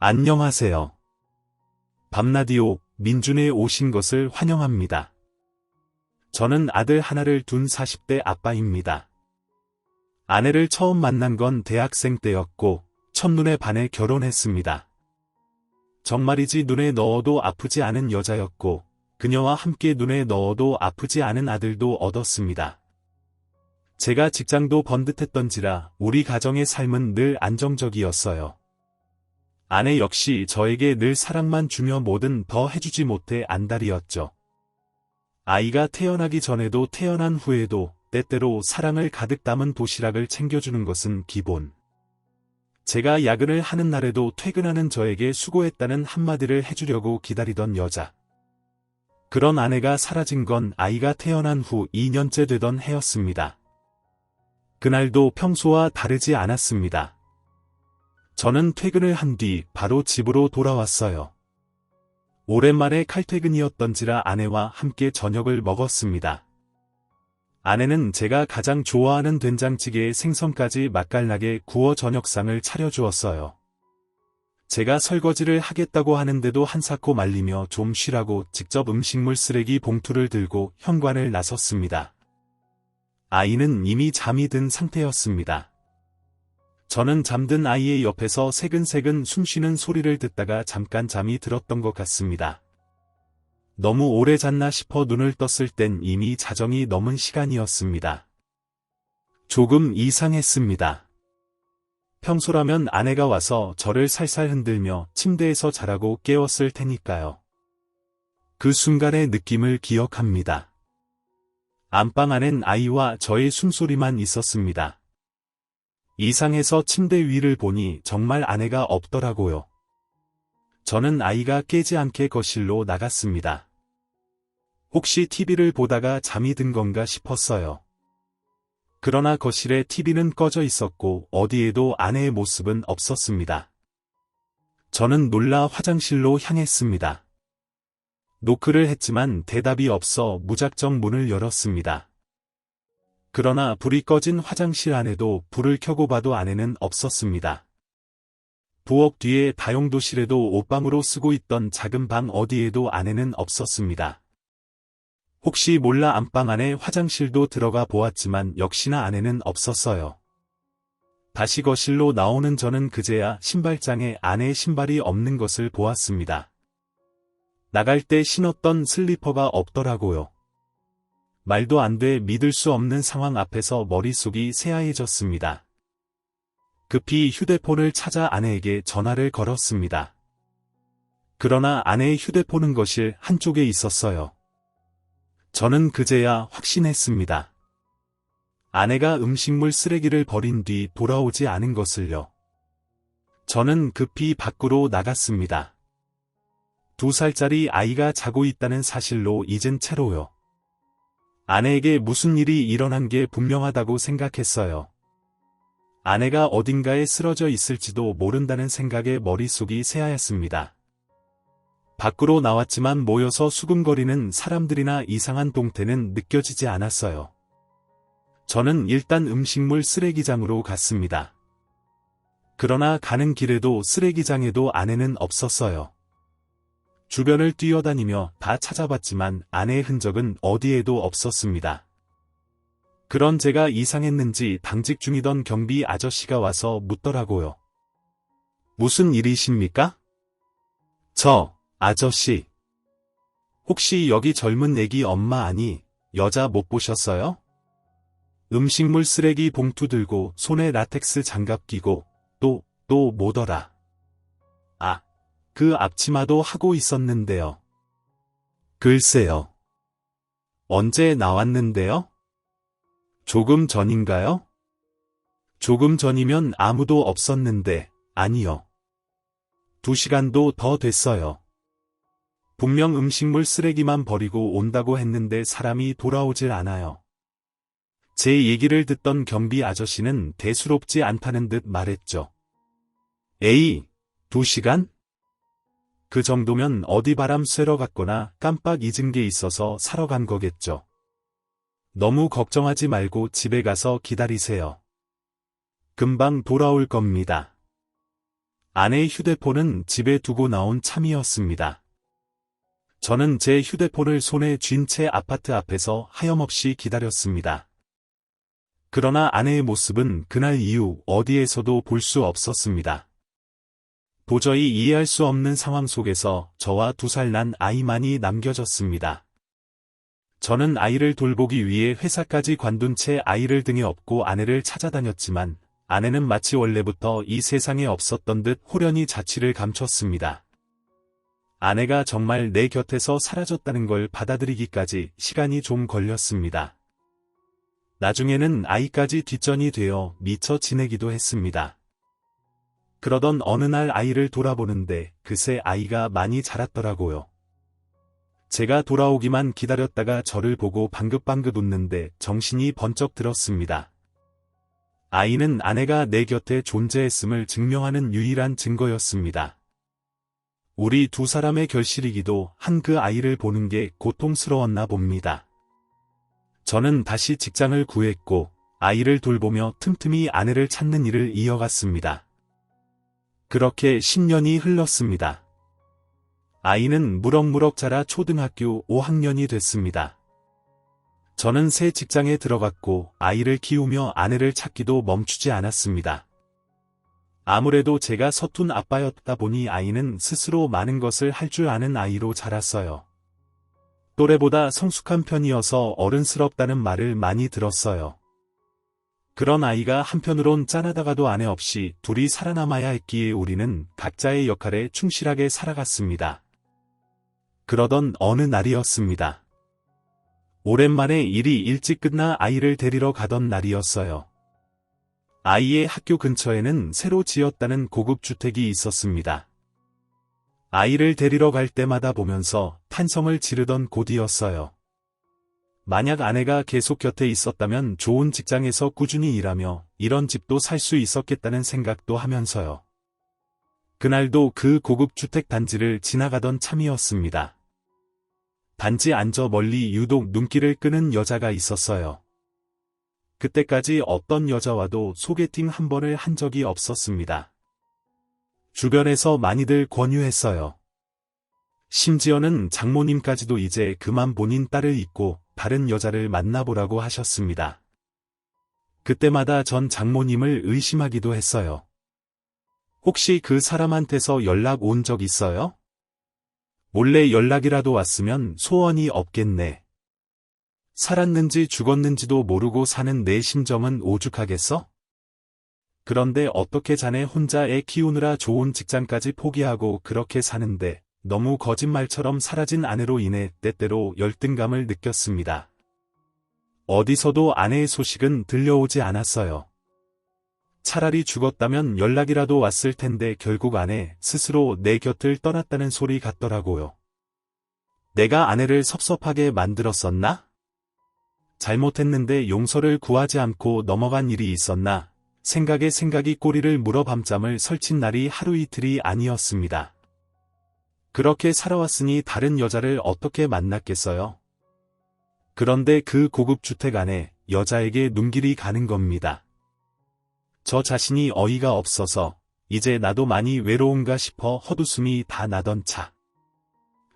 안녕하세요. 밤라디오 민준에 오신 것을 환영합니다. 저는 아들 하나를 둔 40대 아빠입니다. 아내를 처음 만난 건 대학생 때였고 첫눈에 반해 결혼했습니다. 정말이지 눈에 넣어도 아프지 않은 여자였고 그녀와 함께 눈에 넣어도 아프지 않은 아들도 얻었습니다. 제가 직장도 번듯했던지라 우리 가정의 삶은 늘 안정적이었어요. 아내 역시 저에게 늘 사랑만 주며 뭐든 더 해주지 못해 안달이었죠. 아이가 태어나기 전에도 태어난 후에도 때때로 사랑을 가득 담은 도시락을 챙겨주는 것은 기본. 제가 야근을 하는 날에도 퇴근하는 저에게 수고했다는 한마디를 해주려고 기다리던 여자. 그런 아내가 사라진 건 아이가 태어난 후 2년째 되던 해였습니다. 그날도 평소와 다르지 않았습니다. 저는 퇴근을 한 뒤 바로 집으로 돌아왔어요. 오랜만에 칼퇴근이었던지라 아내와 함께 저녁을 먹었습니다. 아내는 제가 가장 좋아하는 된장찌개에 생선까지 맛깔나게 구워 저녁상을 차려주었어요. 제가 설거지를 하겠다고 하는데도 한사코 말리며 좀 쉬라고 직접 음식물 쓰레기 봉투를 들고 현관을 나섰습니다. 아이는 이미 잠이 든 상태였습니다. 저는 잠든 아이의 옆에서 새근새근 숨쉬는 소리를 듣다가 잠깐 잠이 들었던 것 같습니다. 너무 오래 잤나 싶어 눈을 떴을 땐 이미 자정이 넘은 시간이었습니다. 조금 이상했습니다. 평소라면 아내가 와서 저를 살살 흔들며 침대에서 자라고 깨웠을 테니까요. 그 순간의 느낌을 기억합니다. 안방 안엔 아이와 저의 숨소리만 있었습니다. 이상해서 침대 위를 보니 정말 아내가 없더라고요. 저는 아이가 깨지 않게 거실로 나갔습니다. 혹시 TV를 보다가 잠이 든 건가 싶었어요. 그러나 거실에 TV는 꺼져 있었고 어디에도 아내의 모습은 없었습니다. 저는 놀라 화장실로 향했습니다. 노크를 했지만 대답이 없어 무작정 문을 열었습니다. 그러나 불이 꺼진 화장실 안에도 불을 켜고 봐도 아내는 없었습니다. 부엌 뒤에 다용도실에도 옷방으로 쓰고 있던 작은 방 어디에도 아내는 없었습니다. 혹시 몰라 안방 안에 화장실도 들어가 보았지만 역시나 아내는 없었어요. 다시 거실로 나오는 저는 그제야 신발장에 아내의 신발이 없는 것을 보았습니다. 나갈 때 신었던 슬리퍼가 없더라고요. 말도 안 돼 믿을 수 없는 상황 앞에서 머릿속이 새하얘졌습니다. 급히 휴대폰을 찾아 아내에게 전화를 걸었습니다. 그러나 아내의 휴대폰은 거실 한쪽에 있었어요. 저는 그제야 확신했습니다. 아내가 음식물 쓰레기를 버린 뒤 돌아오지 않은 것을요. 저는 급히 밖으로 나갔습니다. 2살짜리 아이가 자고 있다는 사실로 잊은 채로요. 아내에게 무슨 일이 일어난 게 분명하다고 생각했어요. 아내가 어딘가에 쓰러져 있을지도 모른다는 생각에 머릿속이 새하얗습니다. 밖으로 나왔지만 모여서 수군거리는 사람들이나 이상한 동태는 느껴지지 않았어요. 저는 일단 음식물 쓰레기장으로 갔습니다. 그러나 가는 길에도 쓰레기장에도 아내는 없었어요. 주변을 뛰어다니며 다 찾아봤지만 아내의 흔적은 어디에도 없었습니다. 그런 제가 이상했는지 당직 중이던 경비 아저씨가 와서 묻더라고요. 무슨 일이십니까? 저, 아저씨. 혹시 여기 젊은 애기 엄마 아니, 여자 못 보셨어요? 음식물 쓰레기 봉투 들고 손에 라텍스 장갑 끼고 또 뭐더라. 아. 그 앞치마도 하고 있었는데요. 글쎄요. 언제 나왔는데요? 조금 전인가요? 조금 전이면 아무도 없었는데, 아니요. 2시간도 더 됐어요. 분명 음식물 쓰레기만 버리고 온다고 했는데 사람이 돌아오질 않아요. 제 얘기를 듣던 경비 아저씨는 대수롭지 않다는 듯 말했죠. 에이, 2시간? 그 정도면 어디 바람 쐬러 갔거나 깜빡 잊은 게 있어서 사러 간 거겠죠. 너무 걱정하지 말고 집에 가서 기다리세요. 금방 돌아올 겁니다. 아내의 휴대폰은 집에 두고 나온 참이었습니다. 저는 제 휴대폰을 손에 쥔 채 아파트 앞에서 하염없이 기다렸습니다. 그러나 아내의 모습은 그날 이후 어디에서도 볼 수 없었습니다. 도저히 이해할 수 없는 상황 속에서 저와 2살 난 아이만이 남겨졌습니다. 저는 아이를 돌보기 위해 회사까지 관둔 채 아이를 등에 업고 아내를 찾아다녔지만 아내는 마치 원래부터 이 세상에 없었던 듯 호련히 자취를 감췄습니다. 아내가 정말 내 곁에서 사라졌다는 걸 받아들이기까지 시간이 좀 걸렸습니다. 나중에는 아이까지 뒷전이 되어 미처 지내기도 했습니다. 그러던 어느 날 아이를 돌아보는데 그새 아이가 많이 자랐더라고요. 제가 돌아오기만 기다렸다가 저를 보고 방긋방긋 웃는데 정신이 번쩍 들었습니다. 아이는 아내가 내 곁에 존재했음을 증명하는 유일한 증거였습니다. 우리 2사람의 결실이기도 한 그 아이를 보는 게 고통스러웠나 봅니다. 저는 다시 직장을 구했고 아이를 돌보며 틈틈이 아내를 찾는 일을 이어갔습니다. 그렇게 10년이 흘렀습니다. 아이는 무럭무럭 자라 초등학교 5학년이 됐습니다. 저는 새 직장에 들어갔고 아이를 키우며 아내를 찾기도 멈추지 않았습니다. 아무래도 제가 서툰 아빠였다 보니 아이는 스스로 많은 것을 할 줄 아는 아이로 자랐어요. 또래보다 성숙한 편이어서 어른스럽다는 말을 많이 들었어요. 그런 아이가 한편으론 짠하다가도 아내 없이 둘이 살아남아야 했기에 우리는 각자의 역할에 충실하게 살아갔습니다. 그러던 어느 날이었습니다. 오랜만에 일이 일찍 끝나 아이를 데리러 가던 날이었어요. 아이의 학교 근처에는 새로 지었다는 고급 주택이 있었습니다. 아이를 데리러 갈 때마다 보면서 탄성을 지르던 곳이었어요. 만약 아내가 계속 곁에 있었다면 좋은 직장에서 꾸준히 일하며 이런 집도 살 수 있었겠다는 생각도 하면서요. 그날도 그 고급 주택 단지를 지나가던 참이었습니다. 단지 안저 멀리 유독 눈길을 끄는 여자가 있었어요. 그때까지 어떤 여자와도 소개팅 한 번을 한 적이 없었습니다. 주변에서 많이들 권유했어요. 심지어는 장모님까지도 이제 그만 본인 딸을 잊고 다른 여자를 만나보라고 하셨습니다. 그때마다 전 장모님을 의심하기도 했어요. 혹시 그 사람한테서 연락 온 적 있어요? 몰래 연락이라도 왔으면 소원이 없겠네. 살았는지 죽었는지도 모르고 사는 내 심정은 오죽하겠어? 그런데 어떻게 자네 혼자 애 키우느라 좋은 직장까지 포기하고 그렇게 사는데 너무 거짓말처럼 사라진 아내로 인해 때때로 열등감을 느꼈습니다. 어디서도 아내의 소식은 들려오지 않았어요. 차라리 죽었다면 연락이라도 왔을 텐데 결국 아내 스스로 내 곁을 떠났다는 소리 같더라고요. 내가 아내를 섭섭하게 만들었었나? 잘못했는데 용서를 구하지 않고 넘어간 일이 있었나? 생각에 생각이 꼬리를 물어 밤잠을 설친 날이 하루 이틀이 아니었습니다. 그렇게 살아왔으니 다른 여자를 어떻게 만났겠어요? 그런데 그 고급 주택 안에 여자에게 눈길이 가는 겁니다. 저 자신이 어이가 없어서 이제 나도 많이 외로운가 싶어 헛웃음이 다 나던 차.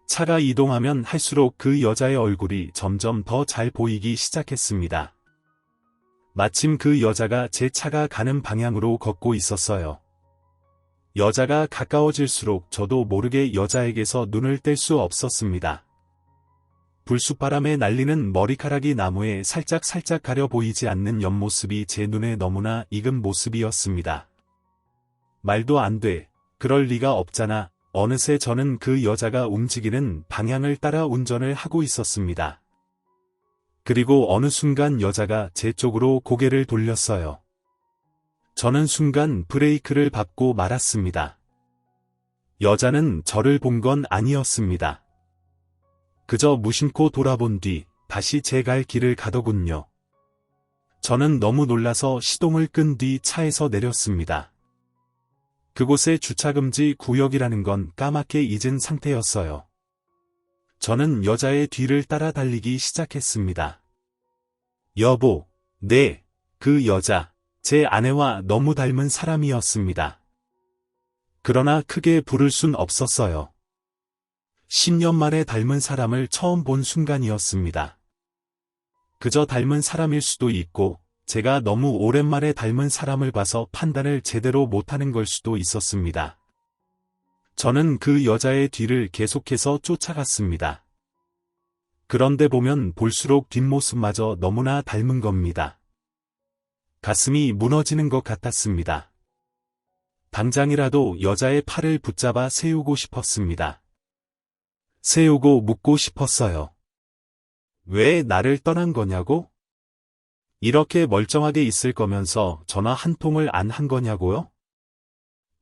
차가 이동하면 할수록 그 여자의 얼굴이 점점 더 잘 보이기 시작했습니다. 마침 그 여자가 제 차가 가는 방향으로 걷고 있었어요. 여자가 가까워질수록 저도 모르게 여자에게서 눈을 뗄 수 없었습니다. 불쑥바람에 날리는 머리카락이 나무에 살짝살짝 가려 보이지 않는 옆모습이 제 눈에 너무나 익은 모습이었습니다. 말도 안 돼. 그럴 리가 없잖아. 어느새 저는 그 여자가 움직이는 방향을 따라 운전을 하고 있었습니다. 그리고 어느 순간 여자가 제 쪽으로 고개를 돌렸어요. 저는 순간 브레이크를 밟고 말았습니다. 여자는 저를 본 건 아니었습니다. 그저 무심코 돌아본 뒤 다시 제 갈 길을 가더군요. 저는 너무 놀라서 시동을 끈 뒤 차에서 내렸습니다. 그곳에 주차금지 구역이라는 건 까맣게 잊은 상태였어요. 저는 여자의 뒤를 따라 달리기 시작했습니다. 여보, 네, 그 여자, 제 아내와 너무 닮은 사람이었습니다. 그러나 크게 부를 순 없었어요. 10년 만에 닮은 사람을 처음 본 순간이었습니다. 그저 닮은 사람일 수도 있고, 제가 너무 오랜만에 닮은 사람을 봐서 판단을 제대로 못하는 걸 수도 있었습니다. 저는 그 여자의 뒤를 계속해서 쫓아갔습니다. 그런데 보면 볼수록 뒷모습마저 너무나 닮은 겁니다. 가슴이 무너지는 것 같았습니다. 당장이라도 여자의 팔을 붙잡아 세우고 싶었습니다. 세우고 묻고 싶었어요. 왜 나를 떠난 거냐고? 이렇게 멀쩡하게 있을 거면서 전화 한 통을 안 한 거냐고요?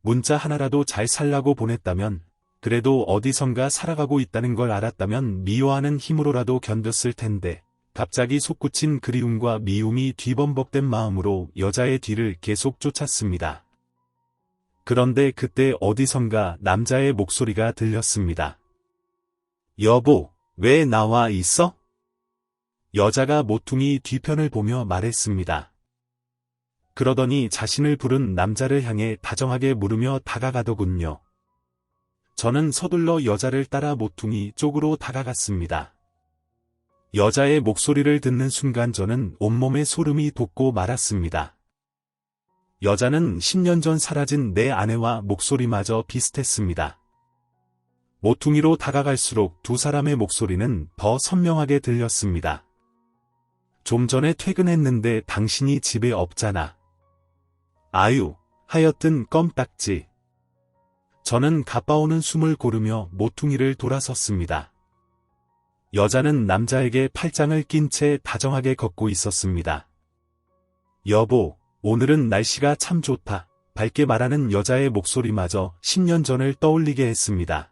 문자 하나라도 잘 살라고 보냈다면, 그래도 어디선가 살아가고 있다는 걸 알았다면 미워하는 힘으로라도 견뎠을 텐데, 갑자기 솟구친 그리움과 미움이 뒤범벅된 마음으로 여자의 뒤를 계속 쫓았습니다. 그런데 그때 어디선가 남자의 목소리가 들렸습니다. 여보, 왜 나와 있어? 여자가 모퉁이 뒤편을 보며 말했습니다. 그러더니 자신을 부른 남자를 향해 다정하게 물으며 다가가더군요. 저는 서둘러 여자를 따라 모퉁이 쪽으로 다가갔습니다. 여자의 목소리를 듣는 순간 저는 온몸에 소름이 돋고 말았습니다. 여자는 10년 전 사라진 내 아내와 목소리마저 비슷했습니다. 모퉁이로 다가갈수록 두 사람의 목소리는 더 선명하게 들렸습니다. 좀 전에 퇴근했는데 당신이 집에 없잖아. 아유, 하여튼 껌딱지. 저는 가빠오는 숨을 고르며 모퉁이를 돌아섰습니다. 여자는 남자에게 팔짱을 낀 채 다정하게 걷고 있었습니다. 여보, 오늘은 날씨가 참 좋다. 밝게 말하는 여자의 목소리마저 10년 전을 떠올리게 했습니다.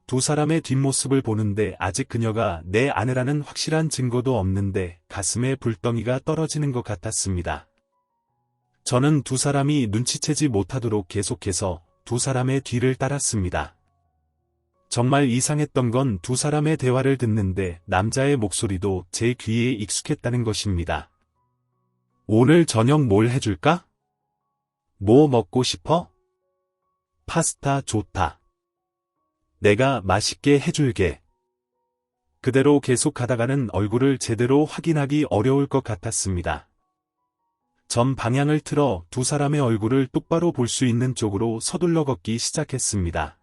두 사람의 뒷모습을 보는데 아직 그녀가 내 아내라는 확실한 증거도 없는데 가슴에 불덩이가 떨어지는 것 같았습니다. 저는 두 사람이 눈치채지 못하도록 계속해서 두 사람의 뒤를 따랐습니다. 정말 이상했던 건 두 사람의 대화를 듣는데 남자의 목소리도 제 귀에 익숙했다는 것입니다. 오늘 저녁 뭘 해줄까? 뭐 먹고 싶어? 파스타 좋다. 내가 맛있게 해줄게. 그대로 계속 가다가는 얼굴을 제대로 확인하기 어려울 것 같았습니다. 전 방향을 틀어 두 사람의 얼굴을 똑바로 볼 수 있는 쪽으로 서둘러 걷기 시작했습니다.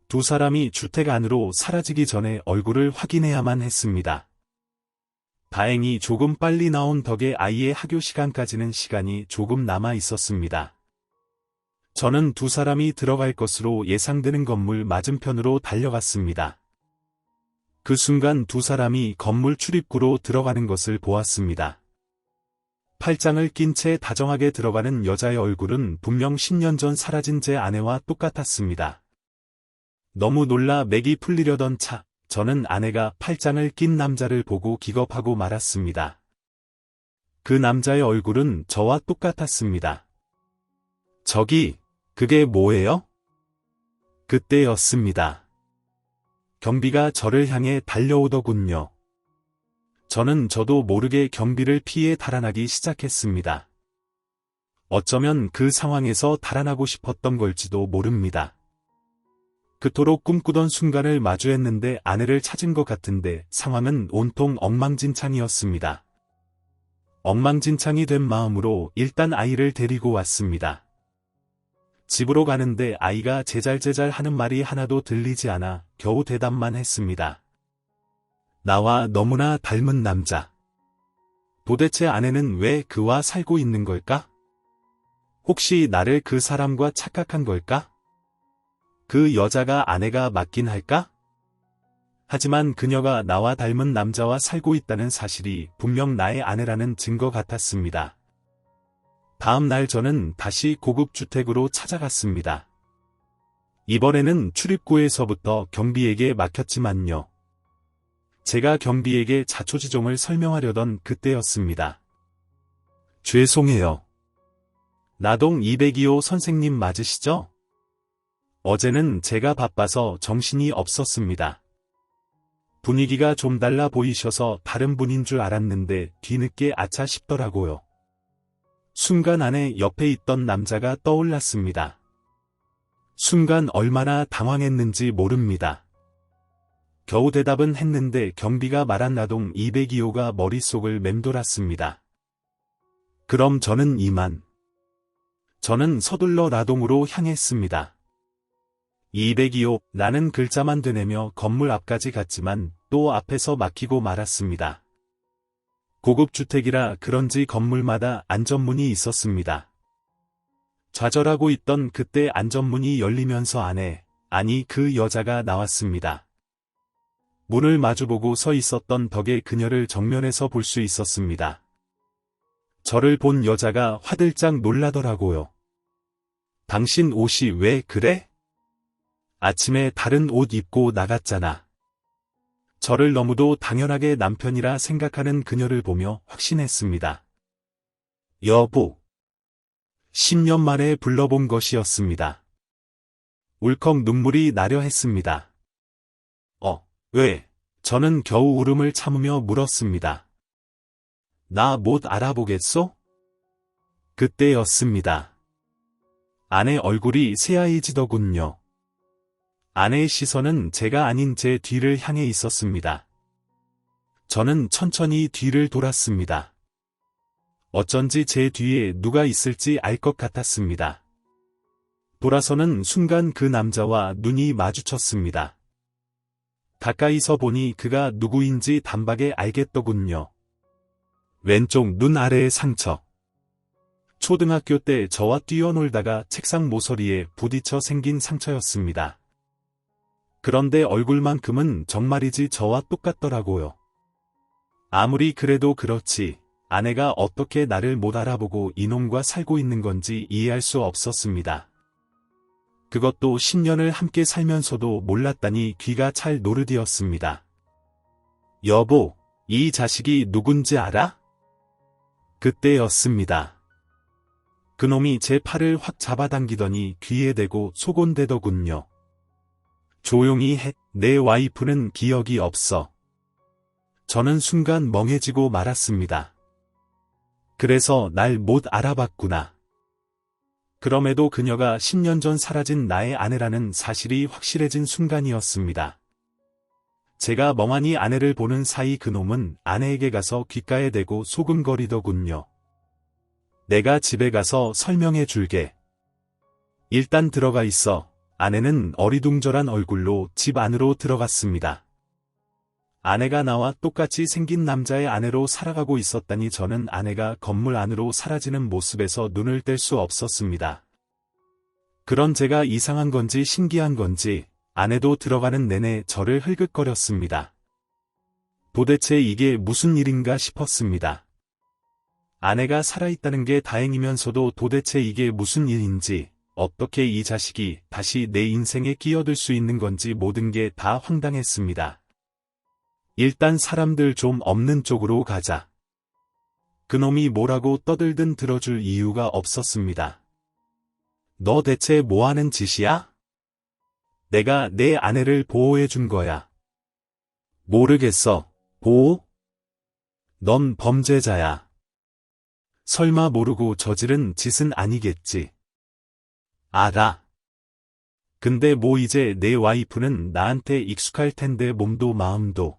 두 사람이 주택 안으로 사라지기 전에 얼굴을 확인해야만 했습니다. 다행히 조금 빨리 나온 덕에 아이의 학교 시간까지는 시간이 조금 남아 있었습니다. 저는 두 사람이 들어갈 것으로 예상되는 건물 맞은편으로 달려갔습니다. 그 순간 두 사람이 건물 출입구로 들어가는 것을 보았습니다. 팔짱을 낀 채 다정하게 들어가는 여자의 얼굴은 분명 10년 전 사라진 제 아내와 똑같았습니다. 너무 놀라 맥이 풀리려던 차, 저는 아내가 팔짱을 낀 남자를 보고 기겁하고 말았습니다. 그 남자의 얼굴은 저와 똑같았습니다. 저기, 그게 뭐예요? 그때였습니다. 경비가 저를 향해 달려오더군요. 저도 모르게 경비를 피해 달아나기 시작했습니다. 어쩌면 그 상황에서 달아나고 싶었던 걸지도 모릅니다. 그토록 꿈꾸던 순간을 마주했는데 아내를 찾은 것 같은데 상황은 온통 엉망진창이었습니다. 엉망진창이 된 마음으로 일단 아이를 데리고 왔습니다. 집으로 가는데 아이가 제잘제잘 하는 말이 하나도 들리지 않아 겨우 대답만 했습니다. 나와 너무나 닮은 남자. 도대체 아내는 왜 그와 살고 있는 걸까? 혹시 나를 그 사람과 착각한 걸까? 그 여자가 아내가 맞긴 할까? 하지만 그녀가 나와 닮은 남자와 살고 있다는 사실이 분명 나의 아내라는 증거 같았습니다. 다음 날 저는 다시 고급 주택으로 찾아갔습니다. 이번에는 출입구에서부터 경비에게 막혔지만요. 제가 경비에게 자초지종을 설명하려던 그때였습니다. 죄송해요. 나동 202호 선생님 맞으시죠? 어제는 제가 바빠서 정신이 없었습니다. 분위기가 좀 달라 보이셔서 다른 분인 줄 알았는데 뒤늦게 아차 싶더라고요. 순간 안에 옆에 있던 남자가 떠올랐습니다. 순간 얼마나 당황했는지 모릅니다. 겨우 대답은 했는데 경비가 말한 나동 202호가 머릿속을 맴돌았습니다. 그럼 저는 이만. 저는 서둘러 나동으로 향했습니다. 202호라는 글자만 되뇌며 건물 앞까지 갔지만 또 앞에서 막히고 말았습니다. 고급 주택이라 그런지 건물마다 안전문이 있었습니다. 좌절하고 있던 그때 안전문이 열리면서 아니 그 여자가 나왔습니다. 문을 마주보고 서 있었던 덕에 그녀를 정면에서 볼 수 있었습니다. 저를 본 여자가 화들짝 놀라더라고요. 당신 옷이 왜 그래? 아침에 다른 옷 입고 나갔잖아. 저를 너무도 당연하게 남편이라 생각하는 그녀를 보며 확신했습니다. 여보. 10년 만에 불러본 것이었습니다. 울컥 눈물이 나려 했습니다. 왜? 저는 겨우 울음을 참으며 물었습니다. 나 못 알아보겠소? 그때였습니다. 아내 얼굴이 새하얘지더군요. 아내의 시선은 제가 아닌 제 뒤를 향해 있었습니다. 저는 천천히 뒤를 돌았습니다. 어쩐지 제 뒤에 누가 있을지 알 것 같았습니다. 돌아서는 순간 그 남자와 눈이 마주쳤습니다. 가까이서 보니 그가 누구인지 단박에 알겠더군요. 왼쪽 눈 아래의 상처. 초등학교 때 저와 뛰어놀다가 책상 모서리에 부딪혀 생긴 상처였습니다. 그런데 얼굴만큼은 정말이지 저와 똑같더라고요. 아무리 그래도 그렇지 아내가 어떻게 나를 못 알아보고 이놈과 살고 있는 건지 이해할 수 없었습니다. 그것도 10년을 함께 살면서도 몰랐다니 귀가 찰 노릇이었습니다. 여보, 이 자식이 누군지 알아? 그때였습니다. 그놈이 제 팔을 확 잡아당기더니 귀에 대고 소곤대더군요. 조용히 해, 내 와이프는 기억이 없어. 저는 순간 멍해지고 말았습니다. 그래서 날 못 알아봤구나. 그럼에도 그녀가 10년 전 사라진 나의 아내라는 사실이 확실해진 순간이었습니다. 제가 멍하니 아내를 보는 사이 그놈은 아내에게 가서 귓가에 대고 소금거리더군요. 내가 집에 가서 설명해 줄게. 일단 들어가 있어. 아내는 어리둥절한 얼굴로 집 안으로 들어갔습니다. 아내가 나와 똑같이 생긴 남자의 아내로 살아가고 있었다니 저는 아내가 건물 안으로 사라지는 모습에서 눈을 뗄 수 없었습니다. 그런 제가 이상한 건지 신기한 건지 아내도 들어가는 내내 저를 흘긋거렸습니다. 도대체 이게 무슨 일인가 싶었습니다. 아내가 살아있다는 게 다행이면서도 도대체 이게 무슨 일인지, 어떻게 이 자식이 다시 내 인생에 끼어들 수 있는 건지 모든 게 다 황당했습니다. 일단 사람들 좀 없는 쪽으로 가자. 그놈이 뭐라고 떠들든 들어줄 이유가 없었습니다. 너 대체 뭐하는 짓이야? 내가 내 아내를 보호해 준 거야. 모르겠어. 보호? 넌 범죄자야. 설마 모르고 저지른 짓은 아니겠지. 알아. 근데 뭐 이제 내 와이프는 나한테 익숙할 텐데 몸도 마음도.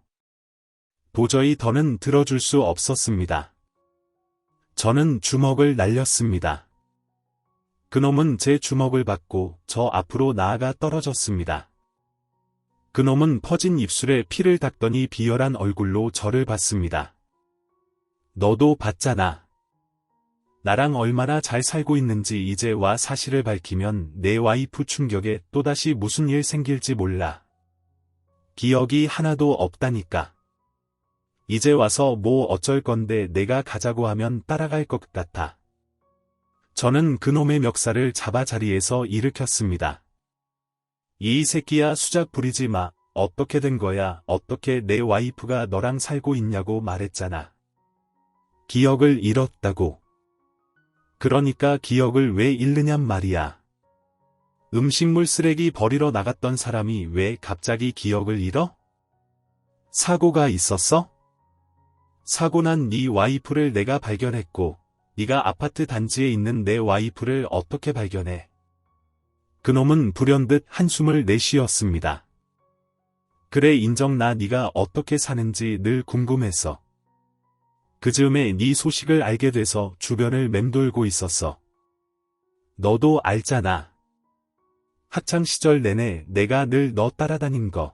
도저히 더는 들어줄 수 없었습니다. 저는 주먹을 날렸습니다. 그놈은 제 주먹을 받고 저 앞으로 나아가 떨어졌습니다. 그놈은 퍼진 입술에 피를 닦더니 비열한 얼굴로 저를 봤습니다. 너도 봤잖아. 나랑 얼마나 잘 살고 있는지 이제 와 사실을 밝히면 내 와이프 충격에 또다시 무슨 일 생길지 몰라. 기억이 하나도 없다니까. 이제 와서 뭐 어쩔 건데 내가 가자고 하면 따라갈 것 같아. 저는 그놈의 멱살을 잡아 자리에서 일으켰습니다. 이 새끼야 수작 부리지 마. 어떻게 된 거야? 어떻게 내 와이프가 너랑 살고 있냐고 말했잖아. 기억을 잃었다고. 그러니까 기억을 왜 잃느냔 말이야. 음식물 쓰레기 버리러 나갔던 사람이 왜 갑자기 기억을 잃어? 사고가 있었어? 사고 난 네 와이프를 내가 발견했고 네가 아파트 단지에 있는 내 와이프를 어떻게 발견해? 그놈은 불현듯 한숨을 내쉬었습니다. 그래 인정 나 네가 어떻게 사는지 늘 궁금했어. 그 즈음에 네 소식을 알게 돼서 주변을 맴돌고 있었어. 너도 알잖아. 학창시절 내내 내가 늘 너 따라다닌 거.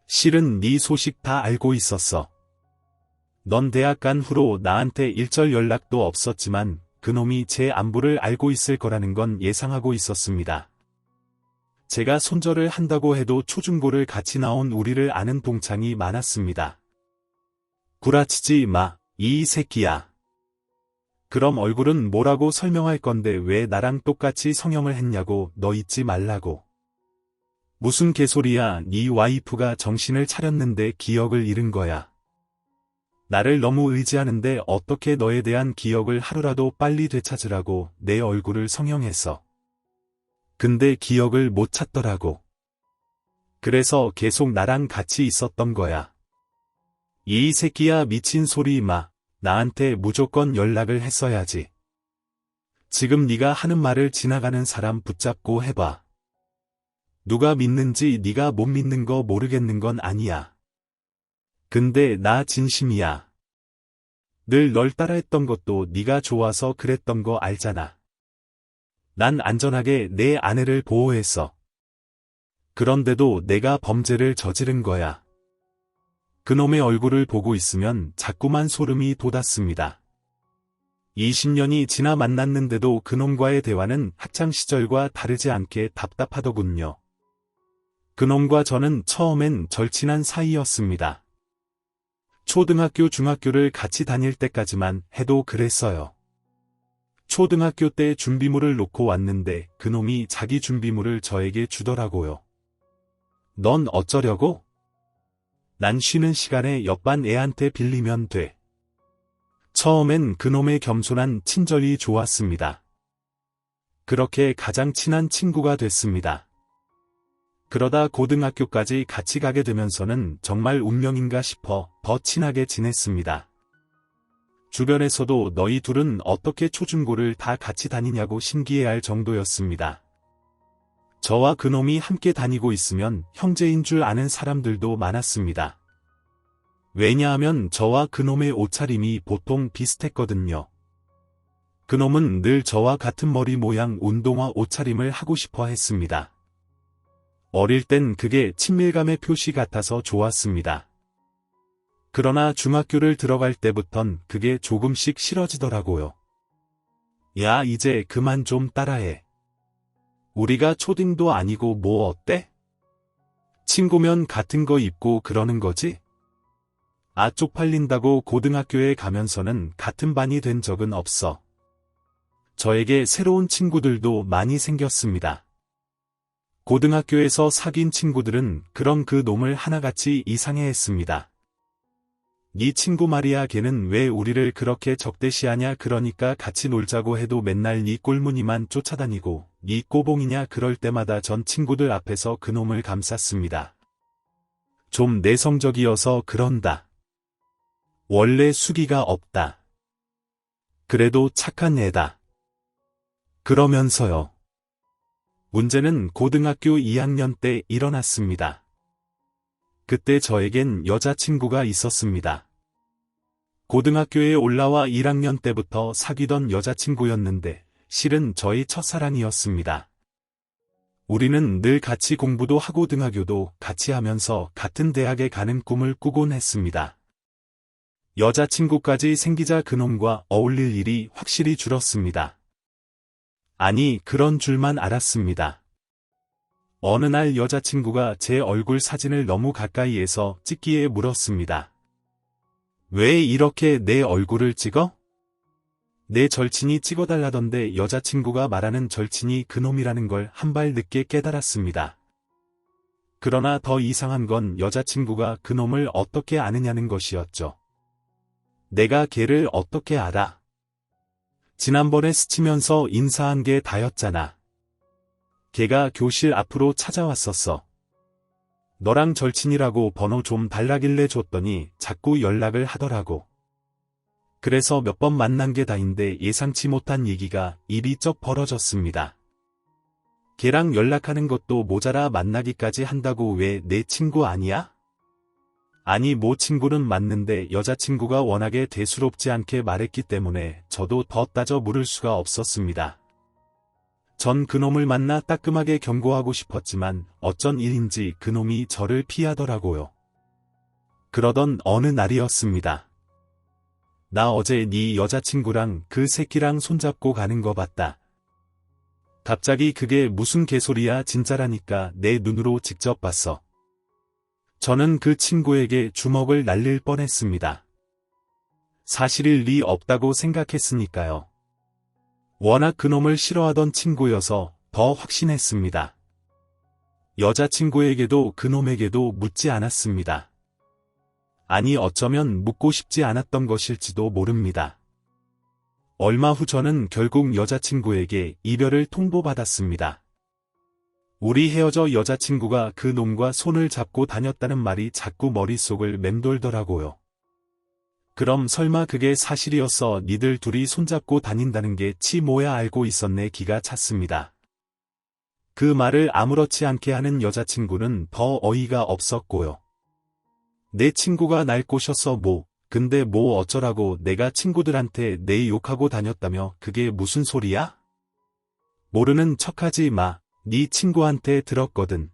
실은 네 소식 다 알고 있었어. 넌 대학 간 후로 나한테 일절 연락도 없었지만 그놈이 제 안부를 알고 있을 거라는 건 예상하고 있었습니다. 제가 손절을 한다고 해도 초중고를 같이 나온 우리를 아는 동창이 많았습니다. 구라치지 마, 이 새끼야. 그럼 얼굴은 뭐라고 설명할 건데 왜 나랑 똑같이 성형을 했냐고 너 잊지 말라고. 무슨 개소리야 네 와이프가 정신을 차렸는데 기억을 잃은 거야. 나를 너무 의지하는데 어떻게 너에 대한 기억을 하루라도 빨리 되찾으라고 내 얼굴을 성형했어. 근데 기억을 못 찾더라고. 그래서 계속 나랑 같이 있었던 거야. 이 새끼야 미친 소리 마. 나한테 무조건 연락을 했어야지. 지금 네가 하는 말을 지나가는 사람 붙잡고 해봐. 누가 믿는지 네가 못 믿는 거 모르겠는 건 아니야. 근데 나 진심이야. 늘 널 따라했던 것도 네가 좋아서 그랬던 거 알잖아. 난 안전하게 내 아내를 보호했어. 그런데도 내가 범죄를 저지른 거야. 그놈의 얼굴을 보고 있으면 자꾸만 소름이 돋았습니다. 20년이 지나 만났는데도 그놈과의 대화는 학창시절과 다르지 않게 답답하더군요. 그놈과 저는 처음엔 절친한 사이였습니다. 초등학교, 중학교를 같이 다닐 때까지만 해도 그랬어요. 초등학교 때 준비물을 놓고 왔는데 그놈이 자기 준비물을 저에게 주더라고요. 넌 어쩌려고? 난 쉬는 시간에 옆반 애한테 빌리면 돼. 처음엔 그놈의 겸손한 친절이 좋았습니다. 그렇게 가장 친한 친구가 됐습니다. 그러다 고등학교까지 같이 가게 되면서는 정말 운명인가 싶어 더 친하게 지냈습니다. 주변에서도 너희 둘은 어떻게 초중고를 다 같이 다니냐고 신기해할 정도였습니다. 저와 그놈이 함께 다니고 있으면 형제인 줄 아는 사람들도 많았습니다. 왜냐하면 저와 그놈의 옷차림이 보통 비슷했거든요. 그놈은 늘 저와 같은 머리 모양 운동화 옷차림을 하고 싶어 했습니다. 어릴 땐 그게 친밀감의 표시 같아서 좋았습니다. 그러나 중학교를 들어갈 때부턴 그게 조금씩 싫어지더라고요. 야, 이제 그만 좀 따라해. 우리가 초딩도 아니고 뭐 어때? 친구면 같은 거 입고 그러는 거지? 아, 쪽팔린다고 고등학교에 가면서는 같은 반이 된 적은 없어. 저에게 새로운 친구들도 많이 생겼습니다. 고등학교에서 사귄 친구들은 그럼 그 놈을 하나같이 이상해했습니다. 네 친구 말이야 걔는 왜 우리를 그렇게 적대시하냐 그러니까 같이 놀자고 해도 맨날 네 꼴무늬만 쫓아다니고 네 꼬봉이냐 그럴 때마다 전 친구들 앞에서 그놈을 감쌌습니다. 좀 내성적이어서 그런다. 원래 수기가 없다. 그래도 착한 애다. 그러면서요. 문제는 고등학교 2학년 때 일어났습니다. 그때 저에겐 여자친구가 있었습니다. 고등학교에 올라와 1학년 때부터 사귀던 여자친구였는데 실은 저의 첫사랑이었습니다. 우리는 늘 같이 공부도 하고 등하교도 같이 하면서 같은 대학에 가는 꿈을 꾸곤 했습니다. 여자친구까지 생기자 그놈과 어울릴 일이 확실히 줄었습니다. 아니, 그런 줄만 알았습니다. 어느 날 여자친구가 제 얼굴 사진을 너무 가까이에서 찍기에 물었습니다. 왜 이렇게 내 얼굴을 찍어? 내 절친이 찍어달라던데 여자친구가 말하는 절친이 그놈이라는 걸 한 발 늦게 깨달았습니다. 그러나 더 이상한 건 여자친구가 그놈을 어떻게 아느냐는 것이었죠. 내가 걔를 어떻게 알아? 지난번에 스치면서 인사한 게 다였잖아. 걔가 교실 앞으로 찾아왔었어. 너랑 절친이라고 번호 좀 달라길래 줬더니 자꾸 연락을 하더라고. 그래서 몇 번 만난 게 다인데 예상치 못한 얘기가 이리쩍 벌어졌습니다. 걔랑 연락하는 것도 모자라 만나기까지 한다고 왜 내 친구 아니야? 아니 뭐 친구는 맞는데 여자친구가 워낙에 대수롭지 않게 말했기 때문에 저도 더 따져 물을 수가 없었습니다. 전 그놈을 만나 따끔하게 경고하고 싶었지만 어쩐 일인지 그놈이 저를 피하더라고요. 그러던 어느 날이었습니다. 나 어제 네 여자친구랑 그 새끼랑 손잡고 가는 거 봤다. 갑자기 그게 무슨 개소리야 진짜라니까 내 눈으로 직접 봤어. 저는 그 친구에게 주먹을 날릴 뻔했습니다. 사실일 리 없다고 생각했으니까요. 워낙 그놈을 싫어하던 친구여서 더 확신했습니다. 여자친구에게도 그놈에게도 묻지 않았습니다. 아니 어쩌면 묻고 싶지 않았던 것일지도 모릅니다. 얼마 후 저는 결국 여자친구에게 이별을 통보받았습니다. 우리 헤어져 여자친구가 그 놈과 손을 잡고 다녔다는 말이 자꾸 머릿속을 맴돌더라고요. 그럼 설마 그게 사실이었어 니들 둘이 손잡고 다닌다는 게 치 뭐야 알고 있었네 기가 찼습니다. 그 말을 아무렇지 않게 하는 여자친구는 더 어이가 없었고요. 내 친구가 날 꼬셨어 뭐 근데 뭐 어쩌라고 내가 친구들한테 내 욕하고 다녔다며 그게 무슨 소리야? 모르는 척하지 마. 네 친구한테 들었거든.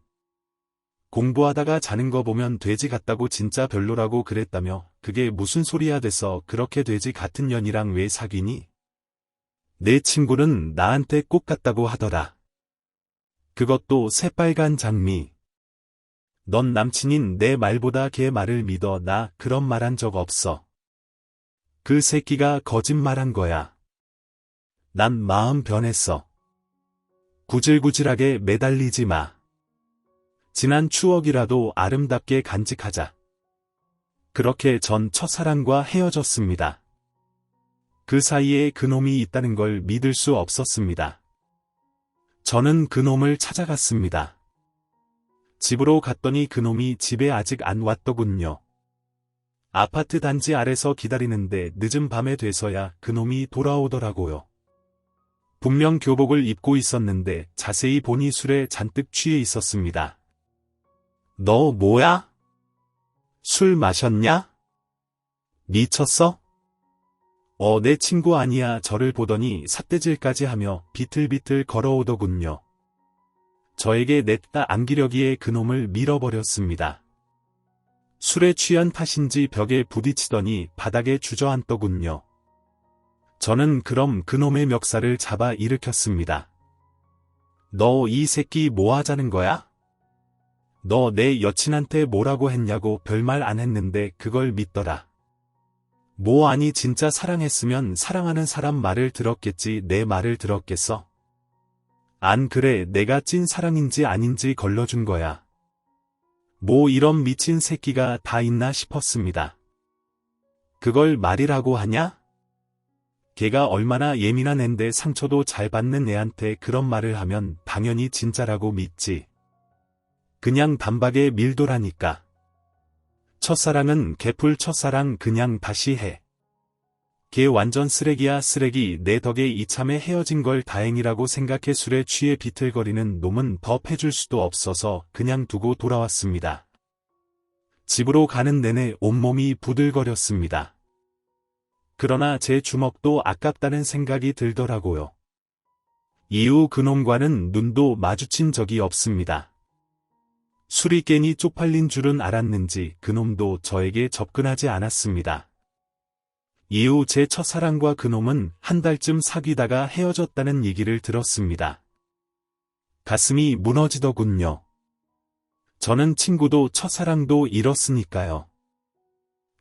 공부하다가 자는 거 보면 돼지 같다고 진짜 별로라고 그랬다며 그게 무슨 소리야 돼서 그렇게 돼지 같은 년이랑 왜 사귀니? 내 친구는 나한테 꼭 같다고 하더라. 그것도 새빨간 장미. 넌 남친인 내 말보다 걔 말을 믿어 나 그런 말 한 적 없어. 그 새끼가 거짓말한 거야. 난 마음 변했어. 구질구질하게 매달리지 마. 지난 추억이라도 아름답게 간직하자. 그렇게 전 첫사랑과 헤어졌습니다. 그 사이에 그놈이 있다는 걸 믿을 수 없었습니다. 저는 그놈을 찾아갔습니다. 집으로 갔더니 그놈이 집에 아직 안 왔더군요. 아파트 단지 아래서 기다리는데 늦은 밤에 돼서야 그놈이 돌아오더라고요. 분명 교복을 입고 있었는데 자세히 보니 술에 잔뜩 취해 있었습니다. 너 뭐야? 술 마셨냐? 미쳤어? 내 친구 아니야. 저를 보더니 삿대질까지 하며 비틀비틀 걸어오더군요. 저에게 냈다 안기려기에 그놈을 밀어버렸습니다. 술에 취한 탓인지 벽에 부딪히더니 바닥에 주저앉더군요. 저는 그럼 그놈의 멱살을 잡아 일으켰습니다. 너 이 새끼 뭐 하자는 거야? 너 내 여친한테 뭐라고 했냐고 별말 안 했는데 그걸 믿더라. 뭐 아니 진짜 사랑했으면 사랑하는 사람 말을 들었겠지 내 말을 들었겠어? 안 그래 내가 찐 사랑인지 아닌지 걸러준 거야. 뭐 이런 미친 새끼가 다 있나 싶었습니다. 그걸 말이라고 하냐? 걔가 얼마나 예민한 앤데 상처도 잘 받는 애한테 그런 말을 하면 당연히 진짜라고 믿지. 그냥 단박에 밀도라니까. 첫사랑은 개풀 첫사랑 그냥 다시 해. 걔 완전 쓰레기야 쓰레기. 내 덕에 이참에 헤어진 걸 다행이라고 생각해 술에 취해 비틀거리는 놈은 더 패줄 수도 없어서 그냥 두고 돌아왔습니다. 집으로 가는 내내 온몸이 부들거렸습니다. 그러나 제 주먹도 아깝다는 생각이 들더라고요. 이후 그놈과는 눈도 마주친 적이 없습니다. 술이 괜히 쪽팔린 줄은 알았는지 그놈도 저에게 접근하지 않았습니다. 이후 제 첫사랑과 그놈은 한 달쯤 사귀다가 헤어졌다는 얘기를 들었습니다. 가슴이 무너지더군요. 저는 친구도 첫사랑도 잃었으니까요.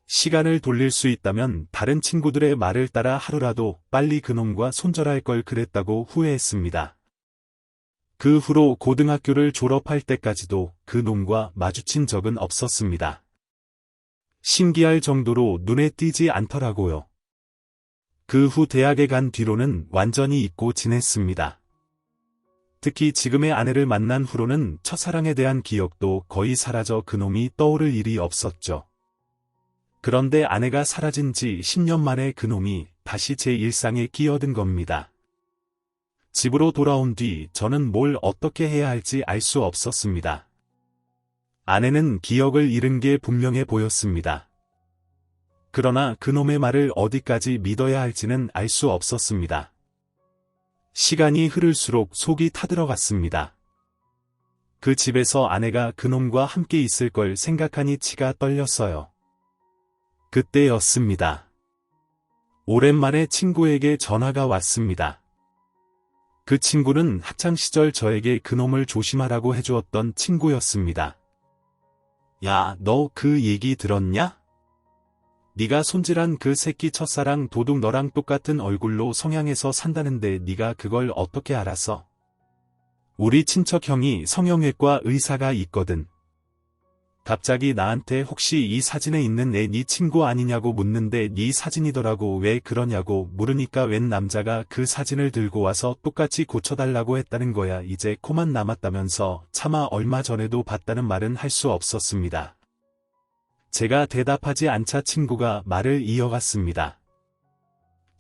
시간을 돌릴 수 있다면 다른 친구들의 말을 따라 하루라도 빨리 그놈과 손절할 걸 그랬다고 후회했습니다. 그 후로 고등학교를 졸업할 때까지도 그놈과 마주친 적은 없었습니다. 신기할 정도로 눈에 띄지 않더라고요. 그 후 대학에 간 뒤로는 완전히 잊고 지냈습니다. 특히 지금의 아내를 만난 후로는 첫사랑에 대한 기억도 거의 사라져 그놈이 떠오를 일이 없었죠. 그런데 아내가 사라진 지 10년 만에 그놈이 다시 제 일상에 끼어든 겁니다. 집으로 돌아온 뒤 저는 뭘 어떻게 해야 할지 알 수 없었습니다. 아내는 기억을 잃은 게 분명해 보였습니다. 그러나 그놈의 말을 어디까지 믿어야 할지는 알 수 없었습니다. 시간이 흐를수록 속이 타들어갔습니다. 그 집에서 아내가 그놈과 함께 있을 걸 생각하니 치가 떨렸어요. 그때였습니다. 오랜만에 친구에게 전화가 왔습니다. 그 친구는 학창시절 저에게 그놈을 조심하라고 해주었던 친구였습니다. 야, 너 그 얘기 들었냐? 네가 손질한 그 새끼 첫사랑 도둑 너랑 똑같은 얼굴로 성향에서 산다는데 네가 그걸 어떻게 알았어? 우리 친척 형이 성형외과 의사가 있거든. 갑자기 나한테 혹시 이 사진에 있는 애 네 친구 아니냐고 묻는데 네 사진이더라고. 왜 그러냐고 물으니까 웬 남자가 그 사진을 들고 와서 똑같이 고쳐달라고 했다는 거야. 이제 코만 남았다면서. 차마 얼마 전에도 봤다는 말은 할 수 없었습니다. 제가 대답하지 않자 친구가 말을 이어갔습니다.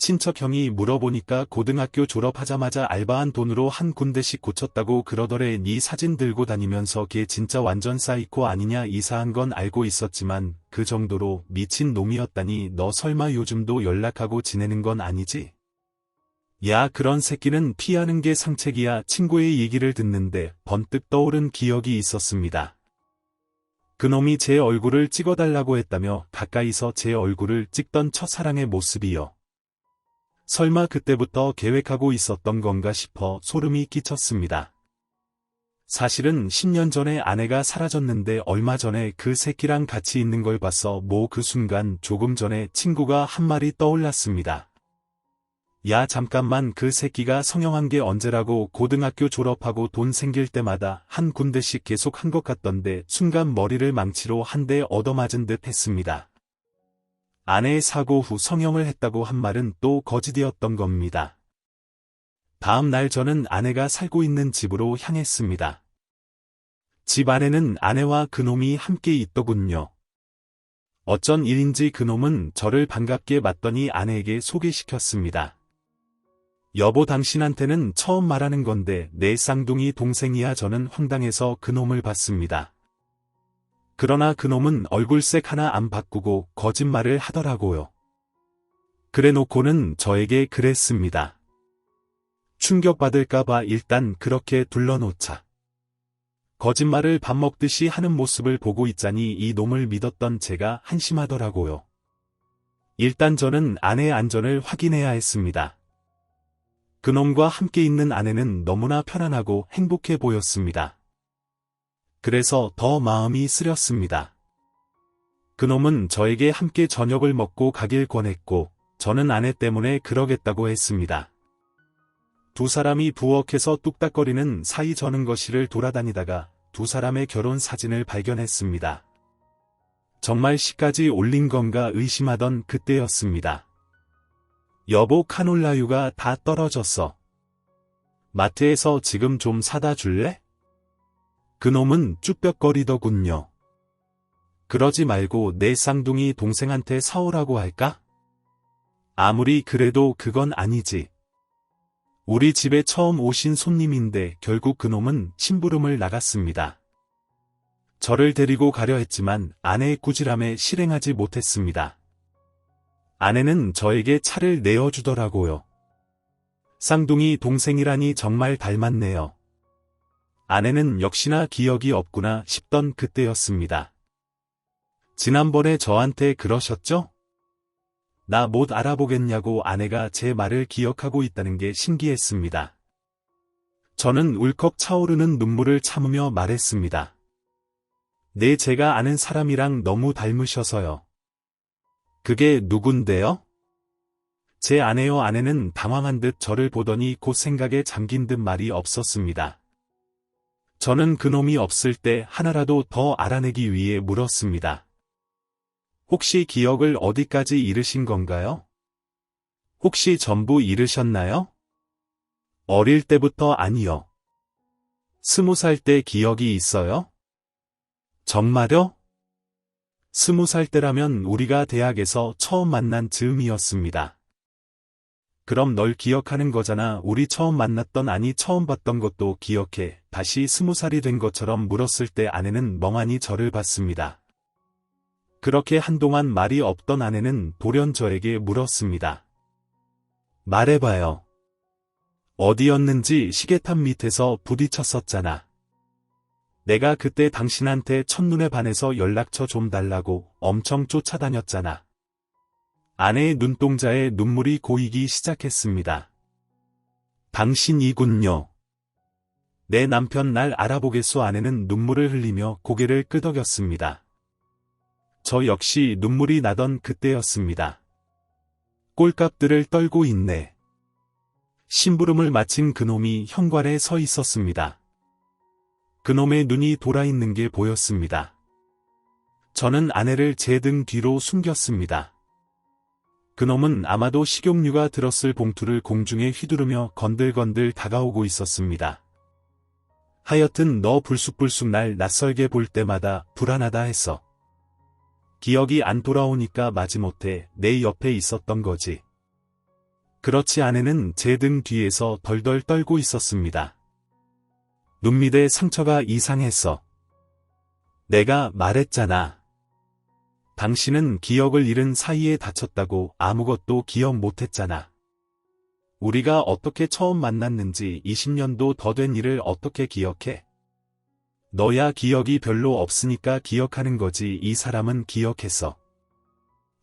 친척 형이 물어보니까 고등학교 졸업하자마자 알바한 돈으로 한 군데씩 고쳤다고 그러더래. 네 사진 들고 다니면서 걔 진짜 완전 사이코 아니냐. 이사한 건 알고 있었지만 그 정도로 미친 놈이었다니. 너 설마 요즘도 연락하고 지내는 건 아니지? 야, 그런 새끼는 피하는 게 상책이야. 친구의 얘기를 듣는데 번뜩 떠오른 기억이 있었습니다. 그놈이 제 얼굴을 찍어달라고 했다며 가까이서 제 얼굴을 찍던 첫사랑의 모습이요. 설마 그때부터 계획하고 있었던 건가 싶어 소름이 끼쳤습니다. 사실은 10년 전에 아내가 사라졌는데 얼마 전에 그 새끼랑 같이 있는 걸 봐서 그 순간 조금 전에 친구가 한 말이 떠올랐습니다. 야, 잠깐만, 그 새끼가 성형한 게 언제라고. 고등학교 졸업하고 돈 생길 때마다 한 군데씩 계속 한 것 같던데. 순간 머리를 망치로 한 대 얻어맞은 듯 했습니다. 아내의 사고 후 성형을 했다고 한 말은 또 거짓이었던 겁니다. 다음 날 저는 아내가 살고 있는 집으로 향했습니다. 집 안에는 아내와 그놈이 함께 있더군요. 어쩐 일인지 그놈은 저를 반갑게 맞더니 아내에게 소개시켰습니다. 여보, 당신한테는 처음 말하는 건데 내 쌍둥이 동생이야. 저는 황당해서 그놈을 봤습니다. 그러나 그놈은 얼굴색 하나 안 바꾸고 거짓말을 하더라고요. 그래놓고는 저에게 그랬습니다. 충격받을까봐 일단 그렇게 둘러놓자. 거짓말을 밥 먹듯이 하는 모습을 보고 있자니 이 놈을 믿었던 제가 한심하더라고요. 일단 저는 아내의 안전을 확인해야 했습니다. 그놈과 함께 있는 아내는 너무나 편안하고 행복해 보였습니다. 그래서 더 마음이 쓰렸습니다. 그놈은 저에게 함께 저녁을 먹고 가길 권했고 저는 아내 때문에 그러겠다고 했습니다. 두 사람이 부엌에서 뚝딱거리는 사이 저는 거실을 돌아다니다가 두 사람의 결혼 사진을 발견했습니다. 정말 시까지 올린 건가 의심하던 그때였습니다. 여보, 카놀라유가 다 떨어졌어. 마트에서 지금 좀 사다 줄래? 그놈은 쭈뼛거리더군요. 그러지 말고 내 쌍둥이 동생한테 사오라고 할까? 아무리 그래도 그건 아니지. 우리 집에 처음 오신 손님인데. 결국 그놈은 심부름을 나갔습니다. 저를 데리고 가려 했지만 아내의 꾸지람에 실행하지 못했습니다. 아내는 저에게 차를 내어주더라고요. 쌍둥이 동생이라니 정말 닮았네요. 아내는 역시나 기억이 없구나 싶던 그때였습니다. 지난번에 저한테 그러셨죠? 나 못 알아보겠냐고. 아내가 제 말을 기억하고 있다는 게 신기했습니다. 저는 울컥 차오르는 눈물을 참으며 말했습니다. 네, 제가 아는 사람이랑 너무 닮으셔서요. 그게 누군데요? 제 아내요. 아내는 당황한 듯 저를 보더니 곧 생각에 잠긴 듯 말이 없었습니다. 저는 그놈이 없을 때 하나라도 더 알아내기 위해 물었습니다. 혹시 기억을 어디까지 잃으신 건가요? 혹시 전부 잃으셨나요? 어릴 때부터 아니요. 20살 때 기억이 있어요? 정말요? 20살 때라면 우리가 대학에서 처음 만난 즈음이었습니다. 그럼 널 기억하는 거잖아. 우리 처음 만났던 아니 처음 봤던 것도 기억해. 다시 20살이 된 것처럼 물었을 때 아내는 멍하니 저를 봤습니다. 그렇게 한동안 말이 없던 아내는 돌연 저에게 물었습니다. 말해봐요. 어디였는지 시계탑 밑에서 부딪혔었잖아. 내가 그때 당신한테 첫눈에 반해서 연락처 좀 달라고 엄청 쫓아다녔잖아. 아내의 눈동자에 눈물이 고이기 시작했습니다. 당신이군요. 내 남편 날 알아보겠소. 아내는 눈물을 흘리며 고개를 끄덕였습니다. 저 역시 눈물이 나던 그때였습니다. 꼴값들을 떨고 있네. 심부름을 마친 그놈이 현관에 서 있었습니다. 그놈의 눈이 돌아있는 게 보였습니다. 저는 아내를 제 등 뒤로 숨겼습니다. 그놈은 아마도 식용유가 들었을 봉투를 공중에 휘두르며 건들건들 다가오고 있었습니다. 하여튼 너 불쑥불쑥 날 낯설게 볼 때마다 불안하다 했어. 기억이 안 돌아오니까 마지못해 내 옆에 있었던 거지. 그렇지. 아내는 제 등 뒤에서 덜덜 떨고 있었습니다. 눈밑에 상처가 이상했어. 내가 말했잖아. 당신은 기억을 잃은 사이에 다쳤다고. 아무것도 기억 못했잖아. 우리가 어떻게 처음 만났는지 20년도 더 된 일을 어떻게 기억해? 너야 기억이 별로 없으니까 기억하는 거지. 이 사람은 기억했어.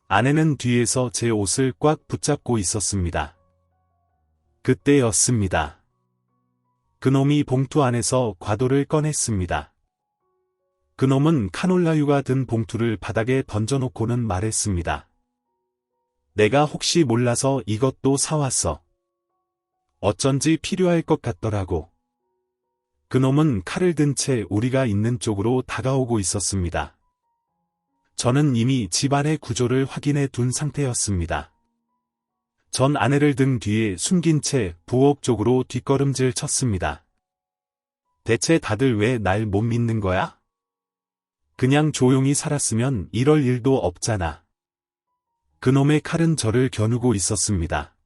아내는 뒤에서 제 옷을 꽉 붙잡고 있었습니다. 그때였습니다. 그놈이 봉투 안에서 과도를 꺼냈습니다. 그놈은 카놀라유가 든 봉투를 바닥에 던져놓고는 말했습니다. 내가 혹시 몰라서 이것도 사왔어. 어쩐지 필요할 것 같더라고. 그놈은 칼을 든 채 우리가 있는 쪽으로 다가오고 있었습니다. 저는 이미 집안의 구조를 확인해 둔 상태였습니다. 전 아내를 등 뒤에 숨긴 채 부엌 쪽으로 뒷걸음질 쳤습니다. 대체 다들 왜 날 못 믿는 거야? 그냥 조용히 살았으면 이럴 일도 없잖아. 그놈의 칼은 저를 겨누고 있었습니다.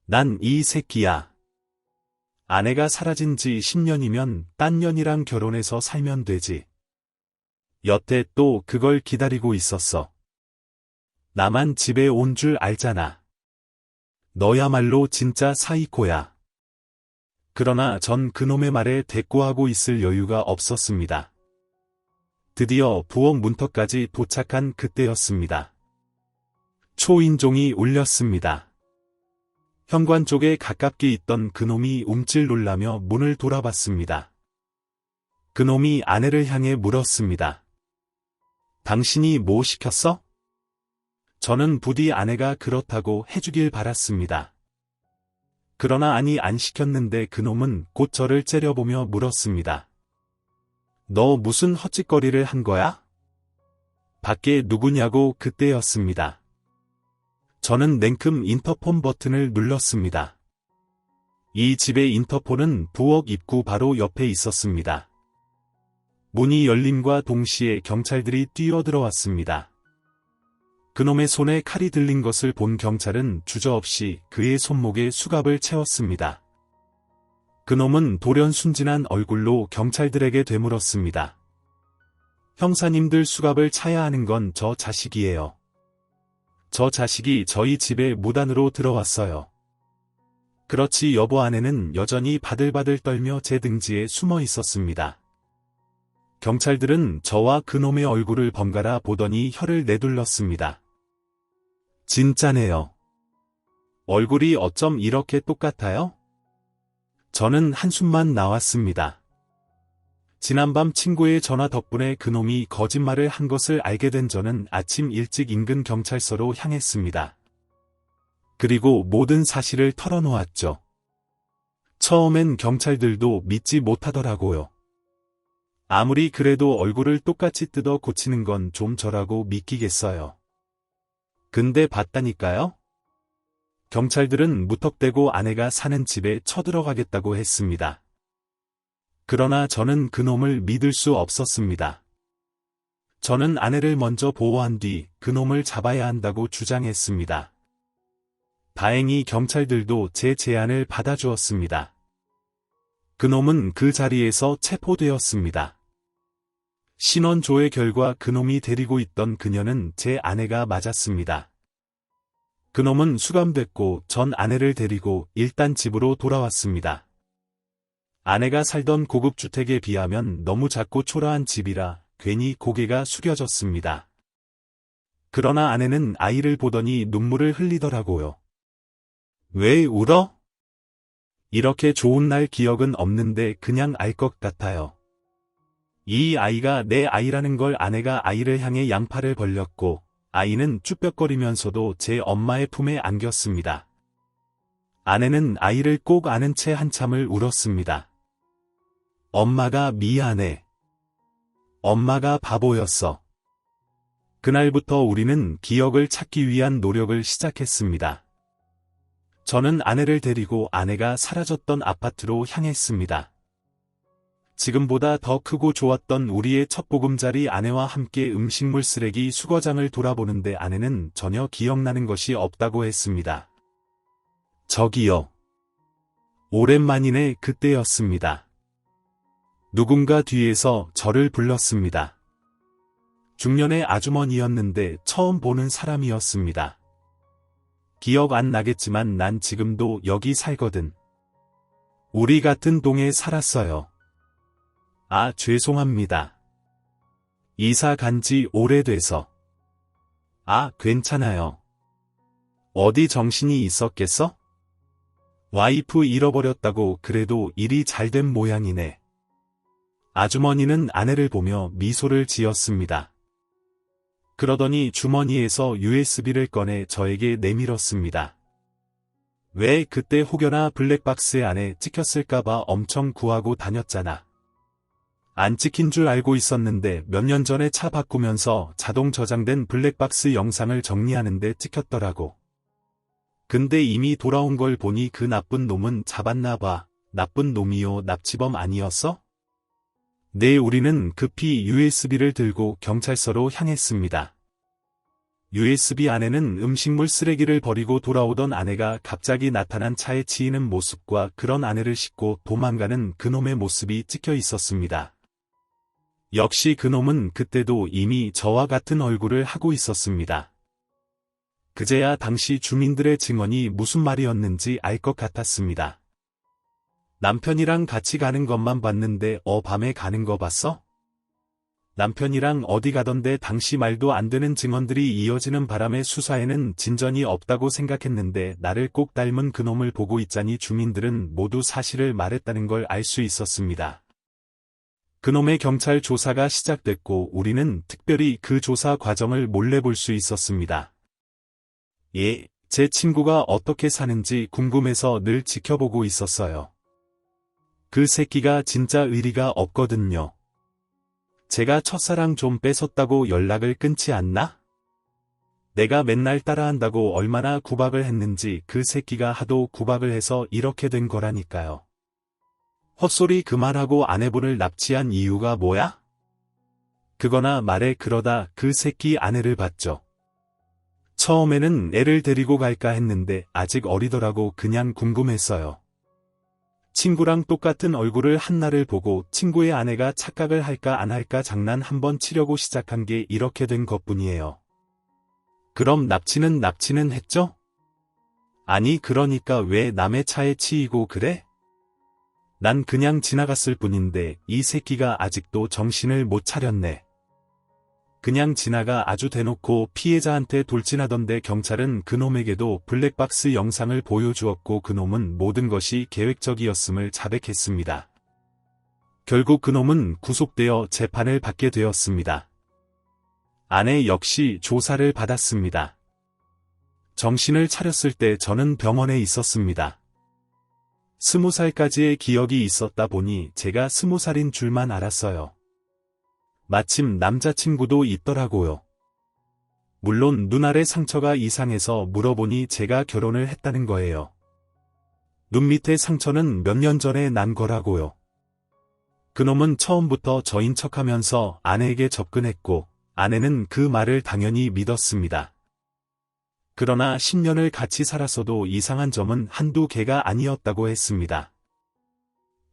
난 이 새끼야. 아내가 사라진 지 10년이면 딴 년이랑 결혼해서 살면 되지. 여태 또 그걸 기다리고 있었어. 나만 집에 온 줄 알잖아. 너야말로 진짜 사이코야. 그러나 전 그놈의 말에 대꾸하고 있을 여유가 없었습니다. 드디어 부엌 문턱까지 도착한 그때였습니다. 초인종이 울렸습니다. 현관 쪽에 가깝게 있던 그놈이 움찔 놀라며 문을 돌아봤습니다. 그놈이 아내를 향해 물었습니다. 당신이 뭐 시켰어? 저는 부디 아내가 그렇다고 해주길 바랐습니다. 그러나 아니 안 시켰는데 그놈은 곧 저를 째려보며 물었습니다. 너 무슨 헛짓거리를 한 거야? 밖에 누구냐고. 그때였습니다. 저는 냉큼 인터폰 버튼을 눌렀습니다. 이 집의 인터폰은 부엌 입구 바로 옆에 있었습니다. 문이 열림과 동시에 경찰들이 뛰어들어왔습니다. 그놈의 손에 칼이 들린 것을 본 경찰은 주저없이 그의 손목에 수갑을 채웠습니다. 그놈은 돌연 순진한 얼굴로 경찰들에게 되물었습니다. 형사님들 수갑을 차야 하는 건 저 자식이에요. 저 자식이 저희 집에 무단으로 들어왔어요. 그렇지 여보. 아내는 여전히 바들바들 떨며 제 등지에 숨어 있었습니다. 경찰들은 저와 그놈의 얼굴을 번갈아 보더니 혀를 내둘렀습니다. 진짜네요. 얼굴이 어쩜 이렇게 똑같아요? 저는 한숨만 나왔습니다. 지난밤 친구의 전화 덕분에 그놈이 거짓말을 한 것을 알게 된 저는 아침 일찍 인근 경찰서로 향했습니다. 그리고 모든 사실을 털어놓았죠. 처음엔 경찰들도 믿지 못하더라고요. 아무리 그래도 얼굴을 똑같이 뜯어 고치는 건 좀 저라고 믿기겠어요. 근데 봤다니까요? 경찰들은 무턱대고 아내가 사는 집에 쳐들어가겠다고 했습니다. 그러나 저는 그놈을 믿을 수 없었습니다. 저는 아내를 먼저 보호한 뒤 그놈을 잡아야 한다고 주장했습니다. 다행히 경찰들도 제 제안을 받아주었습니다. 그놈은 그 자리에서 체포되었습니다. 신원 조회 결과 그놈이 데리고 있던 그녀는 제 아내가 맞았습니다. 그놈은 수감됐고 전 아내를 데리고 일단 집으로 돌아왔습니다. 아내가 살던 고급 주택에 비하면 너무 작고 초라한 집이라 괜히 고개가 숙여졌습니다. 그러나 아내는 아이를 보더니 눈물을 흘리더라고요. 왜 울어? 이렇게 좋은 날 기억은 없는데 그냥 알 것 같아요. 이 아이가 내 아이라는 걸 아내가 아이를 향해 양팔을 벌렸고 아이는 쭈뼛거리면서도 제 엄마의 품에 안겼습니다. 아내는 아이를 꼭 안은 채 한참을 울었습니다. 엄마가 미안해. 엄마가 바보였어. 그날부터 우리는 기억을 찾기 위한 노력을 시작했습니다. 저는 아내를 데리고 아내가 사라졌던 아파트로 향했습니다. 지금보다 더 크고 좋았던 우리의 첫 보금자리 아내와 함께 음식물 쓰레기 수거장을 돌아보는데 아내는 전혀 기억나는 것이 없다고 했습니다. 저기요. 오랜만이네. 그때였습니다. 누군가 뒤에서 저를 불렀습니다. 중년의 아주머니였는데 처음 보는 사람이었습니다. 기억 안 나겠지만 난 지금도 여기 살거든. 우리 같은 동에 살았어요. 아, 죄송합니다. 이사 간 지 오래돼서. 아, 괜찮아요. 어디 정신이 있었겠어? 와이프 잃어버렸다고. 그래도 일이 잘 된 모양이네. 아주머니는 아내를 보며 미소를 지었습니다. 그러더니 주머니에서 USB를 꺼내 저에게 내밀었습니다. 왜 그때 혹여나 블랙박스 안에 찍혔을까봐 엄청 구하고 다녔잖아. 안 찍힌 줄 알고 있었는데 몇 년 전에 차 바꾸면서 자동 저장된 블랙박스 영상을 정리하는데 찍혔더라고. 근데 이미 돌아온 걸 보니 그 나쁜 놈은 잡았나 봐. 나쁜 놈이요. 납치범 아니었어? 네, 우리는 급히 USB를 들고 경찰서로 향했습니다. USB 안에는 음식물 쓰레기를 버리고 돌아오던 아내가 갑자기 나타난 차에 치이는 모습과 그런 아내를 싣고 도망가는 그놈의 모습이 찍혀 있었습니다. 역시 그놈은 그때도 이미 저와 같은 얼굴을 하고 있었습니다. 그제야 당시 주민들의 증언이 무슨 말이었는지 알 것 같았습니다. 남편이랑 같이 가는 것만 봤는데 밤에 가는 거 봤어? 남편이랑 어디 가던데. 당시 말도 안 되는 증언들이 이어지는 바람에 수사에는 진전이 없다고 생각했는데 나를 꼭 닮은 그놈을 보고 있자니 주민들은 모두 사실을 말했다는 걸 알 수 있었습니다. 그놈의 경찰 조사가 시작됐고 우리는 특별히 그 조사 과정을 몰래 볼 수 있었습니다. 예, 제 친구가 어떻게 사는지 궁금해서 늘 지켜보고 있었어요. 그 새끼가 진짜 의리가 없거든요. 제가 첫사랑 좀 뺏었다고 연락을 끊지 않나? 내가 맨날 따라한다고 얼마나 구박을 했는지 그 새끼가 하도 구박을 해서 이렇게 된 거라니까요. 헛소리 그만하고 아내분을 납치한 이유가 뭐야? 그거나 말해. 그러다 그 새끼 아내를 봤죠. 처음에는 애를 데리고 갈까 했는데 아직 어리더라고. 그냥 궁금했어요. 친구랑 똑같은 얼굴을 한날을 보고 친구의 아내가 착각을 할까 안 할까 장난 한번 치려고 시작한 게 이렇게 된 것뿐이에요. 그럼 납치는 했죠? 아니, 그러니까 왜 남의 차에 치이고 그래? 난 그냥 지나갔을 뿐인데 이 새끼가 아직도 정신을 못 차렸네. 그냥 지나가 아주 대놓고 피해자한테 돌진하던데 경찰은 그놈에게도 블랙박스 영상을 보여주었고 그놈은 모든 것이 계획적이었음을 자백했습니다. 결국 그놈은 구속되어 재판을 받게 되었습니다. 아내 역시 조사를 받았습니다. 정신을 차렸을 때 저는 병원에 있었습니다. 20살까지의 기억이 있었다 보니 제가 20살인 줄만 알았어요. 마침 남자친구도 있더라고요. 물론 눈알의 상처가 이상해서 물어보니 제가 결혼을 했다는 거예요. 눈 밑에 상처는 몇 년 전에 난 거라고요. 그놈은 처음부터 저인 척하면서 아내에게 접근했고 아내는 그 말을 당연히 믿었습니다. 그러나 10년을 같이 살았어도 이상한 점은 한두 개가 아니었다고 했습니다.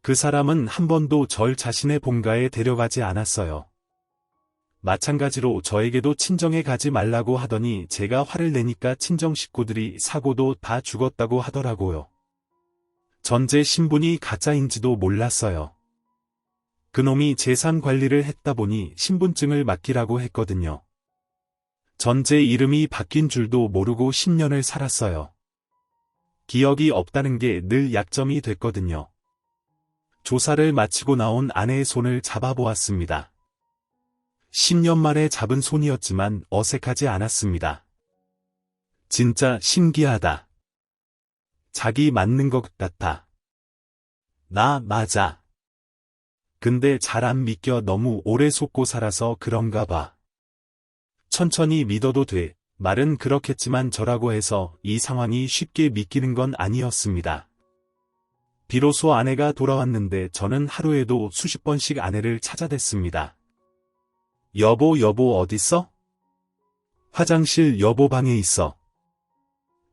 그 사람은 한 번도 절 자신의 본가에 데려가지 않았어요. 마찬가지로 저에게도 친정에 가지 말라고 하더니 제가 화를 내니까 친정 식구들이 사고도 다 죽었다고 하더라고요. 전제 신분이 가짜인지도 몰랐어요. 그놈이 재산 관리를 했다 보니 신분증을 맡기라고 했거든요. 전제 이름이 바뀐 줄도 모르고 10년을 살았어요. 기억이 없다는 게 늘 약점이 됐거든요. 조사를 마치고 나온 아내의 손을 잡아보았습니다. 10년 만에 잡은 손이었지만 어색하지 않았습니다. 진짜 신기하다. 자기 맞는 것 같아. 나 맞아. 근데 잘 안 믿겨. 너무 오래 속고 살아서 그런가 봐. 천천히 믿어도 돼. 말은 그렇겠지만 저라고 해서 이 상황이 쉽게 믿기는 건 아니었습니다. 비로소 아내가 돌아왔는데 저는 하루에도 수십 번씩 아내를 찾아댔습니다. 여보 어딨어? 화장실 여보 방에 있어.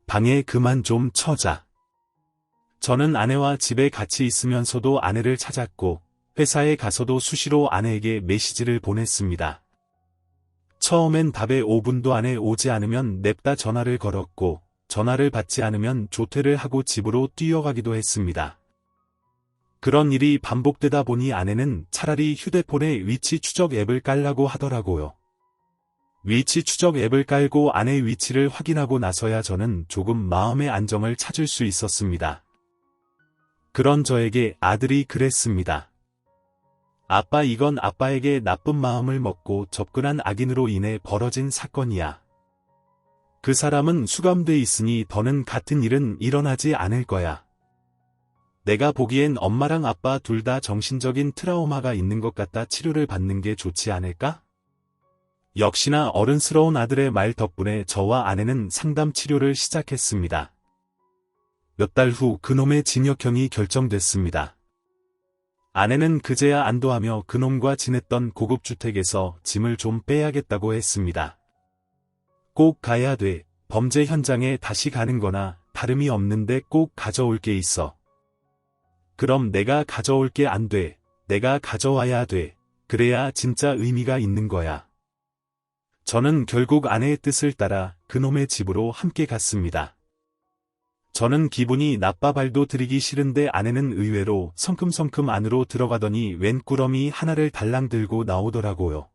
방에 그만 좀 쳐자. 저는 아내와 집에 같이 있으면서도 아내를 찾았고 회사에 가서도 수시로 아내에게 메시지를 보냈습니다. 처음엔 답에 5분도 안에 오지 않으면 냅다 전화를 걸었고 전화를 받지 않으면 조퇴를 하고 집으로 뛰어가기도 했습니다. 그런 일이 반복되다 보니 아내는 차라리 휴대폰에 위치 추적 앱을 깔라고 하더라고요. 위치 추적 앱을 깔고 아내 위치를 확인하고 나서야 저는 조금 마음의 안정을 찾을 수 있었습니다. 그런 저에게 아들이 그랬습니다. 아빠, 이건 아빠에게 나쁜 마음을 먹고 접근한 악인으로 인해 벌어진 사건이야. 그 사람은 수감돼 있으니 더는 같은 일은 일어나지 않을 거야. 내가 보기엔 엄마랑 아빠 둘 다 정신적인 트라우마가 있는 것 같다. 치료를 받는 게 좋지 않을까? 역시나 어른스러운 아들의 말 덕분에 저와 아내는 상담 치료를 시작했습니다. 몇 달 후 그놈의 징역형이 결정됐습니다. 아내는 그제야 안도하며 그놈과 지냈던 고급주택에서 짐을 좀 빼야겠다고 했습니다. 꼭 가야 돼. 범죄 현장에 다시 가는 거나 다름이 없는데 꼭 가져올 게 있어. 그럼 내가 가져올 게 안 돼. 내가 가져와야 돼. 그래야 진짜 의미가 있는 거야. 저는 결국 아내의 뜻을 따라 그놈의 집으로 함께 갔습니다. 저는 기분이 나빠 발도 들이기 싫은데 아내는 의외로 성큼성큼 안으로 들어가더니 웬 꾸러미 하나를 달랑 들고 나오더라고요.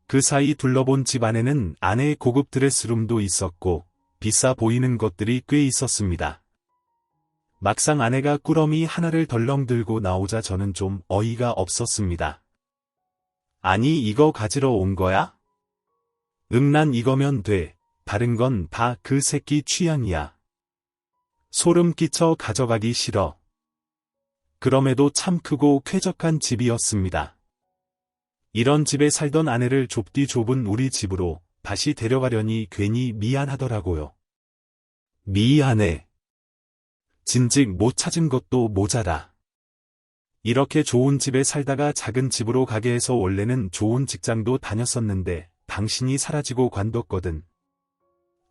그 사이 둘러본 집 안에는 아내의 고급 드레스룸도 있었고 비싸 보이는 것들이 꽤 있었습니다. 막상 아내가 꾸러미 하나를 덜렁 들고 나오자 저는 좀 어이가 없었습니다. 아니, 이거 가지러 온 거야? 난 이거면 돼. 다른 건 다 그 새끼 취향이야. 소름 끼쳐 가져가기 싫어. 그럼에도 참 크고 쾌적한 집이었습니다. 이런 집에 살던 아내를 좁디 좁은 우리 집으로 다시 데려가려니 괜히 미안하더라고요. 미안해. 진즉 못 찾은 것도 모자라. 이렇게 좋은 집에 살다가 작은 집으로 가게 해서 원래는 좋은 직장도 다녔었는데 당신이 사라지고 관뒀거든.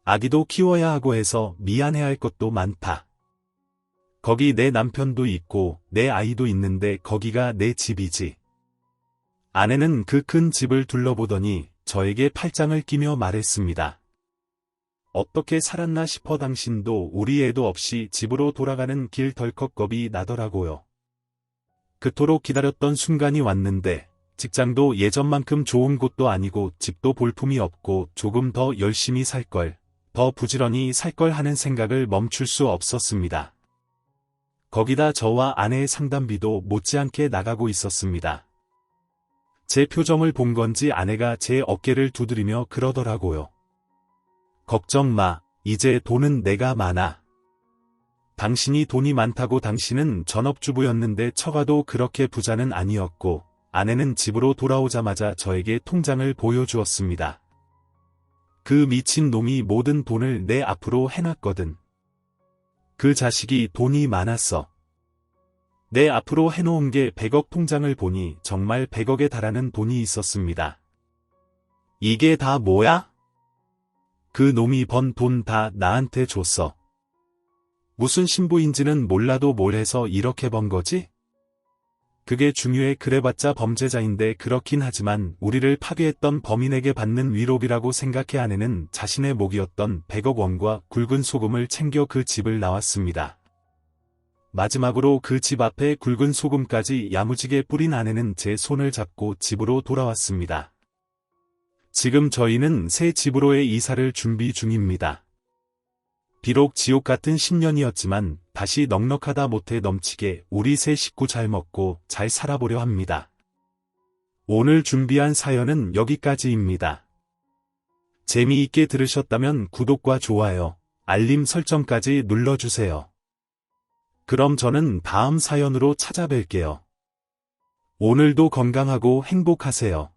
아기도 키워야 하고 해서 미안해할 것도 많다. 거기 내 남편도 있고 내 아이도 있는데 거기가 내 집이지. 아내는 그 큰 집을 둘러보더니 저에게 팔짱을 끼며 말했습니다. 어떻게 살았나 싶어. 당신도 우리 애도 없이 집으로 돌아가는 길 덜컥 겁이 나더라고요. 그토록 기다렸던 순간이 왔는데 직장도 예전만큼 좋은 곳도 아니고 집도 볼품이 없고 조금 더 열심히 살걸, 더 부지런히 살걸 하는 생각을 멈출 수 없었습니다. 거기다 저와 아내의 상담비도 못지않게 나가고 있었습니다. 제 표정을 본 건지 아내가 제 어깨를 두드리며 그러더라고요. 걱정 마. 이제 돈은 내가 많아. 당신이 돈이 많다고. 당신은 전업주부였는데 처가도 그렇게 부자는 아니었고. 아내는 집으로 돌아오자마자 저에게 통장을 보여주었습니다. 그 미친 놈이 모든 돈을 내 앞으로 해놨거든. 그 자식이 돈이 많았어. 내 앞으로 해놓은 게 100억. 통장을 보니 정말 100억에 달하는 돈이 있었습니다. 이게 다 뭐야? 그 놈이 번 돈 다 나한테 줬어. 무슨 신부인지는 몰라도 뭘 해서 이렇게 번 거지? 그게 중요해. 그래봤자 범죄자인데. 그렇긴 하지만 우리를 파괴했던 범인에게 받는 위로비라고 생각해 아내는 자신의 목이었던 100억 원과 굵은 소금을 챙겨 그 집을 나왔습니다. 마지막으로 그 집 앞에 굵은 소금까지 야무지게 뿌린 아내는 제 손을 잡고 집으로 돌아왔습니다. 지금 저희는 새 집으로의 이사를 준비 중입니다. 비록 지옥 같은 10년이었지만 다시 넉넉하다 못해 넘치게 우리 세 식구 잘 먹고 잘 살아보려 합니다. 오늘 준비한 사연은 여기까지입니다. 재미있게 들으셨다면 구독과 좋아요, 알림 설정까지 눌러주세요. 그럼 저는 다음 사연으로 찾아뵐게요. 오늘도 건강하고 행복하세요.